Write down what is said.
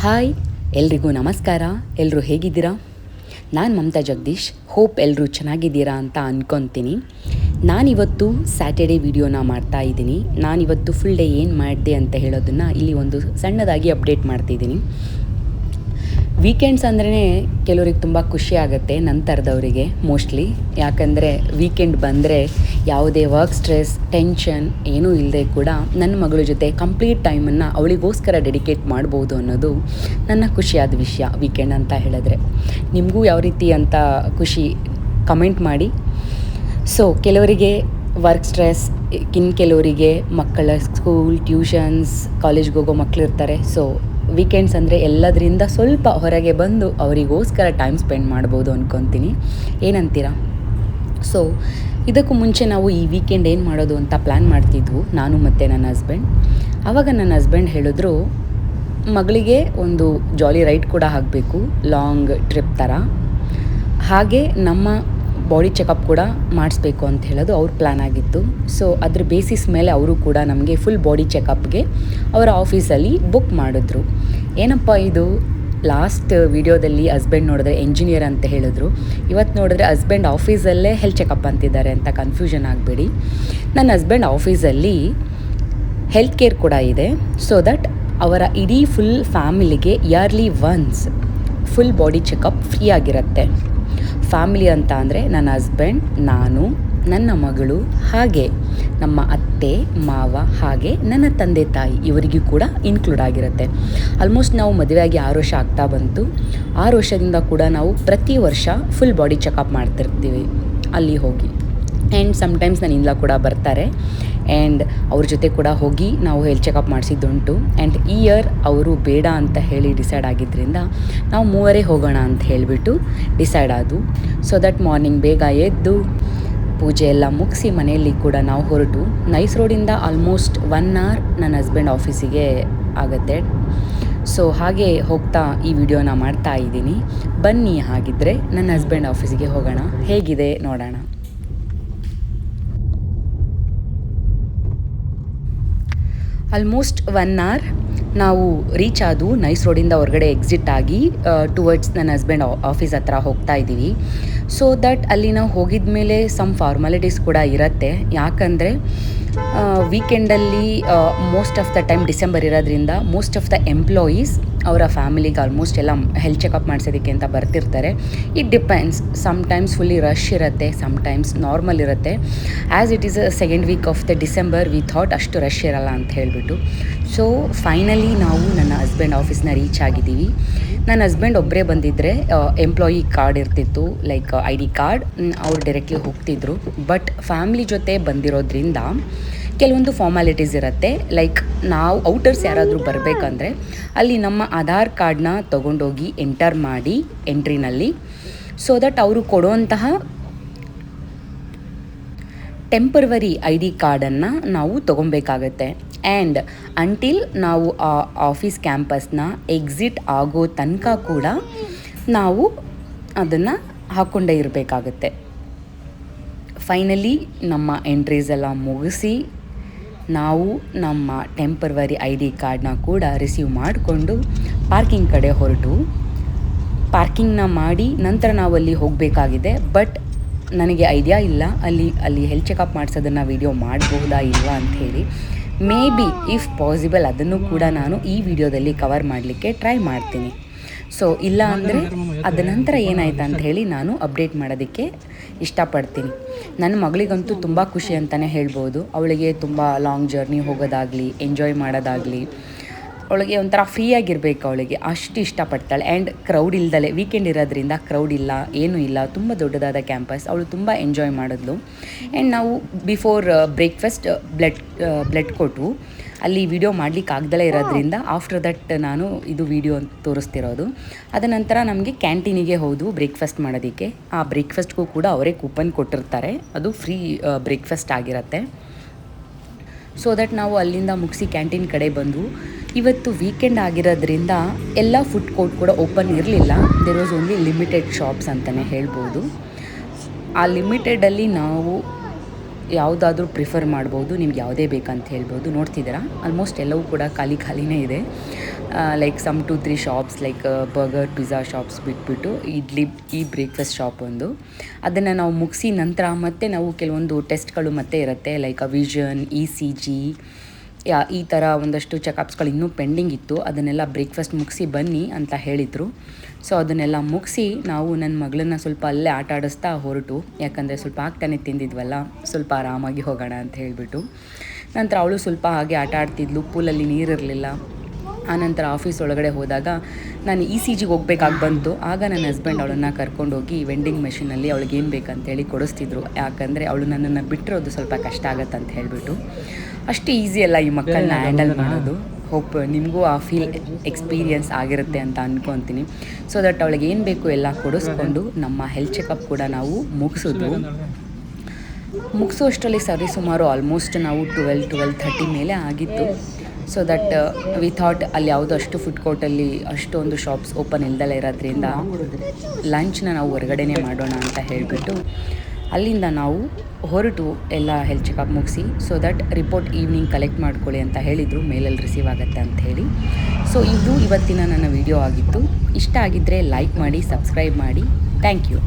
Hi ಎಲ್ರಿಗೂ ನಮಸ್ಕಾರ. ಎಲ್ಲರೂ ಹೇಗಿದ್ದೀರಾ? ನಾನು ಮಮತಾ ಜಗದೀಶ್. ಹೋಪ್ ಎಲ್ಲರೂ ಚೆನ್ನಾಗಿದ್ದೀರಾ ಅಂತ ಅಂದ್ಕೊತೀನಿ. ನಾನಿವತ್ತು ಸ್ಯಾಟರ್ಡೇ ವಿಡಿಯೋನ ಮಾಡ್ತಾ ಇದ್ದೀನಿ. ನಾನಿವತ್ತು ಫುಲ್ ಡೇ ಏನು ಮಾಡಿದೆ ಅಂತ ಹೇಳೋದನ್ನು ಇಲ್ಲಿ ಒಂದು ಸಣ್ಣದಾಗಿ ಅಪ್ಡೇಟ್ ಮಾಡ್ತಿದ್ದೀನಿ. ವೀಕೆಂಡ್ಸ್ ಅಂದ್ರೇ ಕೆಲವ್ರಿಗೆ ತುಂಬ ಖುಷಿ ಆಗುತ್ತೆ, ನಂತರದವರಿಗೆ ಮೋಸ್ಟ್ಲಿ. ಯಾಕಂದರೆ ವೀಕೆಂಡ್ ಬಂದರೆ ಯಾವುದೇ ವರ್ಕ್ ಸ್ಟ್ರೆಸ್, ಟೆನ್ಷನ್ ಏನೂ ಇಲ್ಲದೆ ಕೂಡ ನನ್ನ ಮಗಳ ಜೊತೆ ಕಂಪ್ಲೀಟ್ ಟೈಮನ್ನು ಅವಳಿಗೋಸ್ಕರ ಡೆಡಿಕೇಟ್ ಮಾಡ್ಬೋದು ಅನ್ನೋದು ನನ್ನ ಖುಷಿಯಾದ ವಿಷಯ ವೀಕೆಂಡ್ ಅಂತ ಹೇಳಿದ್ರೆ. ನಿಮಗೂ ಯಾವ ರೀತಿ ಅಂತ ಖುಷಿ ಕಮೆಂಟ್ ಮಾಡಿ. ಸೊ ಕೆಲವರಿಗೆ ವರ್ಕ್ ಸ್ಟ್ರೆಸ್, ಕೆಲವರಿಗೆ ಮಕ್ಕಳ ಸ್ಕೂಲ್, ಟ್ಯೂಷನ್ಸ್, ಕಾಲೇಜ್ಗೆ ಹೋಗೋ ಮಕ್ಕಳಿರ್ತಾರೆ. ಸೊ ವೀಕೆಂಡ್ಸ್ ಅಂದರೆ ಎಲ್ಲದರಿಂದ ಸ್ವಲ್ಪ ಹೊರಗೆ ಬಂದು ಅವರಿಗೋಸ್ಕರ ಟೈಮ್ ಸ್ಪೆಂಡ್ ಮಾಡ್ಬೋದು ಅಂದ್ಕೊತೀನಿ. ಏನಂತೀರಾ? ಸೊ ಇದಕ್ಕೂ ಮುಂಚೆ ನಾವು ಈ ವೀಕೆಂಡ್ ಏನು ಮಾಡೋದು ಅಂತ ಪ್ಲ್ಯಾನ್ ಮಾಡ್ತಿದ್ವು, ನಾನು ಮತ್ತು ನನ್ನ ಹಸ್ಬೆಂಡ್. ಆವಾಗ ನನ್ನ ಹಸ್ಬೆಂಡ್ ಹೇಳಿದ್ರು, ಮಗಳಿಗೆ ಒಂದು ಜಾಲಿ ರೈಡ್ ಕೂಡ ಆಗಬೇಕು, ಲಾಂಗ್ ಟ್ರಿಪ್ ಥರ. ಹಾಗೆ ನಮ್ಮ ಬಾಡಿ ಚೆಕಪ್ ಕೂಡ ಮಾಡಿಸ್ಬೇಕು ಅಂತ ಹೇಳೋದು ಅವ್ರ ಪ್ಲ್ಯಾನ್ ಆಗಿತ್ತು. ಸೊ ಅದ್ರ ಬೇಸಿಸ್ ಮೇಲೆ ಅವರು ಕೂಡ ನಮಗೆ ಫುಲ್ ಬಾಡಿ ಚೆಕಪ್ಗೆ ಅವರ ಆಫೀಸಲ್ಲಿ ಬುಕ್ ಮಾಡಿದ್ರು. ಏನಪ್ಪ ಇದು, ಲಾಸ್ಟ್ ವಿಡಿಯೋದಲ್ಲಿ ಹಸ್ಬೆಂಡ್ ನೋಡಿದ್ರೆ ಎಂಜಿನಿಯರ್ ಅಂತ ಹೇಳಿದ್ರು, ಇವತ್ತು ನೋಡಿದ್ರೆ ಹಸ್ಬೆಂಡ್ ಆಫೀಸಲ್ಲೇ ಹೆಲ್ತ್ ಚೆಕಪ್ ಅಂತಿದ್ದಾರೆ ಅಂತ ಕನ್ಫ್ಯೂಷನ್ ಆಗಬೇಡಿ. ನನ್ನ ಹಸ್ಬೆಂಡ್ ಆಫೀಸಲ್ಲಿ ಹೆಲ್ತ್ ಕೇರ್ ಕೂಡ ಇದೆ. ಸೊ ದಟ್ ಅವರ ಇಡೀ ಫುಲ್ ಫ್ಯಾಮಿಲಿಗೆ yearly once full body checkup free ಆಗಿರುತ್ತೆ. ಫ್ಯಾಮಿಲಿ ಅಂತ ಅಂದರೆ ನನ್ನ ಹಸ್ಬೆಂಡ್, ನಾನು, ನನ್ನ ಮಗಳು, ಹಾಗೆ ನಮ್ಮ ಅತ್ತೆ ಮಾವ, ಹಾಗೆ ನನ್ನ ತಂದೆ ತಾಯಿ, ಇವರಿಗೂ ಕೂಡ ಇನ್ಕ್ಲೂಡ್ ಆಗಿರುತ್ತೆ. ಆಲ್ಮೋಸ್ಟ್ ನಾವು ಮದುವೆಯಾಗಿ 6 ವರ್ಷ ಆಗ್ತಾ ಬಂತು. 6 ವರ್ಷದಿಂದ ಕೂಡ ನಾವು ಪ್ರತಿ ವರ್ಷ ಫುಲ್ ಬಾಡಿ ಚೆಕಪ್ ಮಾಡ್ತಿರ್ತೀವಿ ಅಲ್ಲಿ ಹೋಗಿ. ಆ್ಯಂಡ್ ಸಮ್ಟೈಮ್ಸ್ ನನ್ನ ಇನ್ಲಾ ಕೂಡ ಬರ್ತಾರೆ ಆ್ಯಂಡ್ ಅವ್ರ ಜೊತೆ ಕೂಡ ಹೋಗಿ ನಾವು ಹೆಲ್ತ್ ಚೆಕಪ್ ಮಾಡಿಸಿದ್ದುಂಟು. ಆ್ಯಂಡ್ ಈ ಇಯರ್ ಅವರು ಬೇಡ ಅಂತ ಹೇಳಿ ಡಿಸೈಡ್ ಆಗಿದ್ದರಿಂದ ನಾವು 3 ಹೋಗೋಣ ಅಂತ ಹೇಳಿಬಿಟ್ಟು ಡಿಸೈಡ್ ಆದವು. ಸೊ ದಟ್ ಮಾರ್ನಿಂಗ್ ಬೇಗ ಎದ್ದು ಪೂಜೆ ಎಲ್ಲ ಮುಗಿಸಿ ಮನೆಯಲ್ಲಿ ಕೂಡ ನಾವು ಹೊರಟು. ನೈಸ್ ರೋಡಿಂದ ಆಲ್ಮೋಸ್ಟ್ 1 hour ನನ್ನ ಹಸ್ಬೆಂಡ್ ಆಫೀಸಿಗೆ ಆಗುತ್ತೆ. ಸೊ ಹಾಗೆ ಹೋಗ್ತಾ ಈ ವಿಡಿಯೋನ ಮಾಡ್ತಾ ಇದ್ದೀನಿ. ಬನ್ನಿ ಹಾಗಿದ್ದರೆ ನನ್ನ ಹಸ್ಬೆಂಡ್ ಆಫೀಸಿಗೆ ಹೋಗೋಣ, ಹೇಗಿದೆ ನೋಡೋಣ. ಆಲ್ಮೋಸ್ಟ್ 1 hour ನಾವು ರೀಚ್ ಆದವು. ನೈಸ್ ರೋಡಿಂದ ಹೊರಗಡೆ ಎಕ್ಸಿಟ್ ಆಗಿ ಟುವರ್ಡ್ಸ್ ನನ್ನ ಹಸ್ಬೆಂಡ್ ಆಫೀಸ್ ಹತ್ರ ಹೋಗ್ತಾ ಇದ್ದೀವಿ. ಸೊ ದಟ್ ಅಲ್ಲಿ ನಾವು ಹೋಗಿದ ಮೇಲೆ ಸಮ್ ಫಾರ್ಮಾಲಿಟೀಸ್ ಕೂಡ ಇರುತ್ತೆ. ಯಾಕಂದರೆ ವೀಕೆಂಡಲ್ಲಿ most of the time December ಇರೋದ್ರಿಂದ ಮೋಸ್ಟ್ ಆಫ್ ದ ಎಂಪ್ಲಾಯೀಸ್ ಅವರ ಫ್ಯಾಮಿಲಿಗೆ ಆಲ್ಮೋಸ್ಟ್ ಎಲ್ಲ ಹೆಲ್ತ್ ಚೆಕಪ್ ಮಾಡಿಸೋದಕ್ಕೆ ಅಂತ ಬರ್ತಿರ್ತಾರೆ. It depends, sometimes fully rush ಇರುತ್ತೆ, ಸಮ್ಟೈಮ್ಸ್ ನಾರ್ಮಲ್ ಇರುತ್ತೆ. As it is second week of the December, we thought ಅಷ್ಟು ರಶ್ ಇರಲ್ಲ ಅಂತ ಹೇಳಿಬಿಟ್ಟು. ಸೊ ಫೈನಲಿ ನಾವು ನನ್ನ ಹಸ್ಬೆಂಡ್ ಆಫೀಸ್ನ ರೀಚ್ ಆಗಿದ್ದೀವಿ. ನನ್ನ ಹಸ್ಬೆಂಡ್ ಒಬ್ಬರೇ ಬಂದಿದ್ದರೆ ಎಂಪ್ಲಾಯಿ ಕಾರ್ಡ್ ಇರ್ತಿತ್ತು, ಲೈಕ್ ID ಕಾರ್ಡ್, ಅವ್ರು ಡೈರೆಕ್ಟ್ಲಿ ಹೋಗ್ತಿದ್ರು. ಬಟ್ ಫ್ಯಾಮ್ಲಿ ಜೊತೆ ಬಂದಿರೋದ್ರಿಂದ ಕೆಲವೊಂದು ಫಾರ್ಮ್ಯಾಲಿಟೀಸ್ ಇರುತ್ತೆ. ಲೈಕ್ ನಾವು ಔಟರ್ಸ್ ಯಾರಾದರೂ ಬರಬೇಕಂದ್ರೆ ಅಲ್ಲಿ ನಮ್ಮ ಆಧಾರ್ ಕಾರ್ಡ್ನ ತೊಗೊಂಡೋಗಿ ಎಂಟರ್ ಮಾಡಿ ಎಂಟ್ರಿನಲ್ಲಿ, ಸೊ ದಟ್ ಅವರು ಕೊಡುವಂತಹ ಟೆಂಪರವರಿ ID ಕಾರ್ಡನ್ನು ನಾವು ತೊಗೊಬೇಕಾಗತ್ತೆ. ಆ್ಯಂಡ್ ಅಂಟಿಲ್ ನಾವು ಆ ಆಫೀಸ್ ಕ್ಯಾಂಪಸ್ನ ಎಕ್ಸಿಟ್ ಆಗೋ ತನಕ ಕೂಡ ನಾವು ಅದನ್ನು ಹಾಕ್ಕೊಂಡೇ ಇರಬೇಕಾಗತ್ತೆ. ಫೈನಲಿ ನಮ್ಮ ಎಂಟ್ರೀಸ್ ಎಲ್ಲ ಮುಗಿಸಿ ನಾವು ನಮ್ಮ ಟೆಂಪರವರಿ ID ಕಾರ್ಡನ್ನ ಕೂಡ ರಿಸೀವ್ ಮಾಡಿಕೊಂಡು ಪಾರ್ಕಿಂಗ್ ಕಡೆ ಹೊರಟು ಪಾರ್ಕಿಂಗ್ನ ಮಾಡಿ ನಂತರ ನಾವು ಅಲ್ಲಿ ಹೋಗಬೇಕಾಗಿದೆ. ಬಟ್ ನನಗೆ ಐಡಿಯಾ ಇಲ್ಲ ಅಲ್ಲಿ ಹೆಲ್ತ್ ಚೆಕಪ್ ಮಾಡಿಸೋದನ್ನು ವಿಡಿಯೋ ಮಾಡಬಹುದಾ ಇಲ್ವಾ ಅಂಥೇಳಿ. ಮೇ ಬಿ ಇಫ್ ಪಾಸಿಬಲ್ ಅದನ್ನು ಕೂಡ ನಾನು ಈ ವಿಡಿಯೋದಲ್ಲಿ ಕವರ್ ಮಾಡಲಿಕ್ಕೆ ಟ್ರೈ ಮಾಡ್ತೀನಿ. ಸೊ ಇಲ್ಲ ಅಂದರೆ ಅದ ನಂತರ ಏನಾಯ್ತು ಅಂತ ಹೇಳಿ ನಾನು ಅಪ್ಡೇಟ್ ಮಾಡೋದಕ್ಕೆ ಇಷ್ಟಪಡ್ತೀನಿ. ನನ್ನ ಮಗಳಿಗಂತೂ ತುಂಬ ಖುಷಿ ಅಂತಲೇ ಹೇಳ್ಬೋದು. ಅವಳಿಗೆ ತುಂಬ ಲಾಂಗ್ ಜರ್ನಿ ಹೋಗೋದಾಗಲಿ, ಎಂಜಾಯ್ ಮಾಡೋದಾಗಲಿ, ಅವಳಿಗೆ ಒಂಥರ ಫ್ರೀಯಾಗಿರ್ಬೇಕು, ಅವಳಿಗೆ ಅಷ್ಟು ಇಷ್ಟಪಡ್ತಾಳೆ. ಆ್ಯಂಡ್ ಕ್ರೌಡ್ ಇಲ್ದಲೆ, ವೀಕೆಂಡ್ ಇರೋದ್ರಿಂದ ಕ್ರೌಡ್ ಇಲ್ಲ, ಏನೂ ಇಲ್ಲ, ತುಂಬ ದೊಡ್ಡದಾದ ಕ್ಯಾಂಪಸ್. ಅವಳು ತುಂಬ ಎಂಜಾಯ್ ಮಾಡಿದ್ಲು. ಆ್ಯಂಡ್ ನಾವು ಬಿಫೋರ್ ಬ್ರೇಕ್ಫಾಸ್ಟ್ ಬ್ಲಡ್ ಕೊಟ್ಟು ಅಲ್ಲಿ ವಿಡಿಯೋ ಮಾಡಲಿಕ್ಕೆ ಆಗ್ದಲೇ ಇರೋದ್ರಿಂದ ಆಫ್ಟರ್ ದಟ್ ನಾನು ಇದು ವಿಡಿಯೋ ತೋರಿಸ್ತಿರೋದು. ಅದ ನಂತರ ನಮಗೆ ಕ್ಯಾಂಟೀನಿಗೆ ಹೋದು ಬ್ರೇಕ್ಫಾಸ್ಟ್ ಮಾಡೋದಕ್ಕೆ. ಆ ಬ್ರೇಕ್ಫಾಸ್ಟ್ಗೂ ಕೂಡ ಅವರೇ ಕೂಪನ್ ಕೊಟ್ಟಿರ್ತಾರೆ, ಅದು ಫ್ರೀ ಬ್ರೇಕ್ಫಾಸ್ಟ್ ಆಗಿರುತ್ತೆ. ಸೊ ದಟ್ ನಾವು ಅಲ್ಲಿಂದ ಮುಗಿಸಿ ಕ್ಯಾಂಟೀನ್ ಕಡೆ ಬಂದು, ಇವತ್ತು ವೀಕೆಂಡ್ ಆಗಿರೋದ್ರಿಂದ ಎಲ್ಲ ಫುಡ್ ಕೋರ್ಟ್ ಕೂಡ ಓಪನ್ ಇರಲಿಲ್ಲ. There was only limited shops ಅಂತಲೇ ಹೇಳ್ಬೋದು. ಆ ಲಿಮಿಟೆಡಲ್ಲಿ ನಾವು ಯಾವುದಾದ್ರೂ ಪ್ರಿಫರ್ ಮಾಡ್ಬೋದು, ನಿಮ್ಗೆ ಯಾವುದೇ ಬೇಕಂತ ಹೇಳ್ಬೋದು. ನೋಡ್ತಿದ್ದೀರಾ ಆಲ್ಮೋಸ್ಟ್ ಎಲ್ಲವೂ ಕೂಡ ಖಾಲಿನೇ ಇದೆ. Like some 2-3 shops like burger pizza shops ಬಿಟ್ಬಿಟ್ಟು ಈ ಬ್ರೇಕ್ಫಾಸ್ಟ್ ಶಾಪ್ ಒಂದು. ಅದನ್ನು ನಾವು ಮುಗಿಸಿ ನಂತರ ಮತ್ತೆ ನಾವು ಕೆಲವೊಂದು ಟೆಸ್ಟ್ಗಳು ಮತ್ತೆ ಇರುತ್ತೆ, ಲೈಕ್ ವಿಷನ್, ECG, ಈ ಥರ ಒಂದಷ್ಟು ಚೆಕಪ್ಸ್ಗಳು ಇನ್ನೂ ಪೆಂಡಿಂಗ್ ಇತ್ತು. ಅದನ್ನೆಲ್ಲ ಬ್ರೇಕ್ಫಾಸ್ಟ್ ಮುಗಿಸಿ ಬನ್ನಿ ಅಂತ ಹೇಳಿದರು. ಸೊ ಅದನ್ನೆಲ್ಲ ಮುಗಿಸಿ ನಾವು ನನ್ನ ಮಗಳನ್ನ ಸ್ವಲ್ಪ ಅಲ್ಲೇ ಆಟ ಆಡಿಸ್ತಾ ಹೊರಟು, ಯಾಕಂದರೆ ಸ್ವಲ್ಪ ಆಗ್ತಾನೆ ತಿಂದಿದ್ವಲ್ಲ, ಸ್ವಲ್ಪ ಆರಾಮಾಗಿ ಹೋಗೋಣ ಅಂತ ಹೇಳಿಬಿಟ್ಟು. ನಂತರ ಅವಳು ಸ್ವಲ್ಪ ಹಾಗೆ ಆಟ ಆಡ್ತಿದ್ಲು, ಪೂಲಲ್ಲಿ ನೀರಿರಲಿಲ್ಲ. ಆನಂತರ ಆಫೀಸ್ ಒಳಗಡೆ ಹೋದಾಗ ನಾನು ECGಗೆ ಹೋಗ್ಬೇಕಾಗಿ ಬಂತು. ಆಗ ನನ್ನ ಹಸ್ಬೆಂಡ್ ಅವಳನ್ನು ಕರ್ಕೊಂಡೋಗಿ ವೆಂಡಿಂಗ್ ಮೆಷಿನಲ್ಲಿ ಅವಳಿಗೆ ಏನು ಬೇಕಂತೇಳಿ ಕೊಡಿಸ್ತಿದ್ರು, ಯಾಕಂದರೆ ಅವಳು ನನ್ನನ್ನು ಬಿಟ್ಟಿರೋದು ಸ್ವಲ್ಪ ಕಷ್ಟ ಆಗುತ್ತೆ ಅಂತ ಹೇಳಿಬಿಟ್ಟು. ಅಷ್ಟು ಈಸಿ ಅಲ್ಲ ಈ ಮಕ್ಕಳನ್ನ ಹ್ಯಾಂಡಲ್ ಮಾಡೋದು. ಹೋಪ್ ನಿಮಗೂ ಆ ಎಕ್ಸ್ಪೀರಿಯನ್ಸ್ ಆಗಿರುತ್ತೆ ಅಂತ ಅಂದ್ಕೊತೀನಿ. ಸೊ ದಟ್ ಅವಳಿಗೆ ಏನು ಬೇಕು ಎಲ್ಲ ಕೊಡಿಸ್ಕೊಂಡು ನಮ್ಮ ಹೆಲ್ತ್ ಚೆಕಪ್ ಕೂಡ ನಾವು ಮುಗಿಸೋಷ್ಟರಲ್ಲಿ ಸುಮಾರು ಆಲ್ಮೋಸ್ಟ್ ನಾವು 12-12:30 ಮೇಲೆ ಆಗಿತ್ತು. ಸೊ ದಟ್ ವಿ ಥಾಟ್ ಅಲ್ಲಿ ಯಾವುದೋ ಅಷ್ಟು ಫುಡ್ ಕೋರ್ಟಲ್ಲಿ ಅಷ್ಟೊಂದು ಶಾಪ್ಸ್ ಓಪನ್ ಇಲ್ದಲೇ ಇರೋದ್ರಿಂದ ಲಂಚ್ನ ನಾವು ಹೊರಗಡೆನೇ ಮಾಡೋಣ ಅಂತ ಹೇಳಿಬಿಟ್ಟು ಅಲ್ಲಿಂದ ನಾವು ಹೊರಟು ಎಲ್ಲ ಹೆಲ್ತ್ ಚೆಕಪ್ ಮುಗಿಸಿ, so that report evening collect ಮಾಡ್ಕೊಳ್ಳಿ ಅಂತ ಹೇಳಿದರು, ಮೇಲಲ್ಲಿ ರಿಸೀವ್ ಆಗುತ್ತೆ ಅಂತ ಹೇಳಿ. ಸೊ ಇದು ಇವತ್ತಿನ ನನ್ನ ವಿಡಿಯೋ ಆಗಿತ್ತು. ಇಷ್ಟ ಆಗಿದ್ದರೆ ಲೈಕ್ ಮಾಡಿ, ಸಬ್ಸ್ಕ್ರೈಬ್ ಮಾಡಿ. Thank you.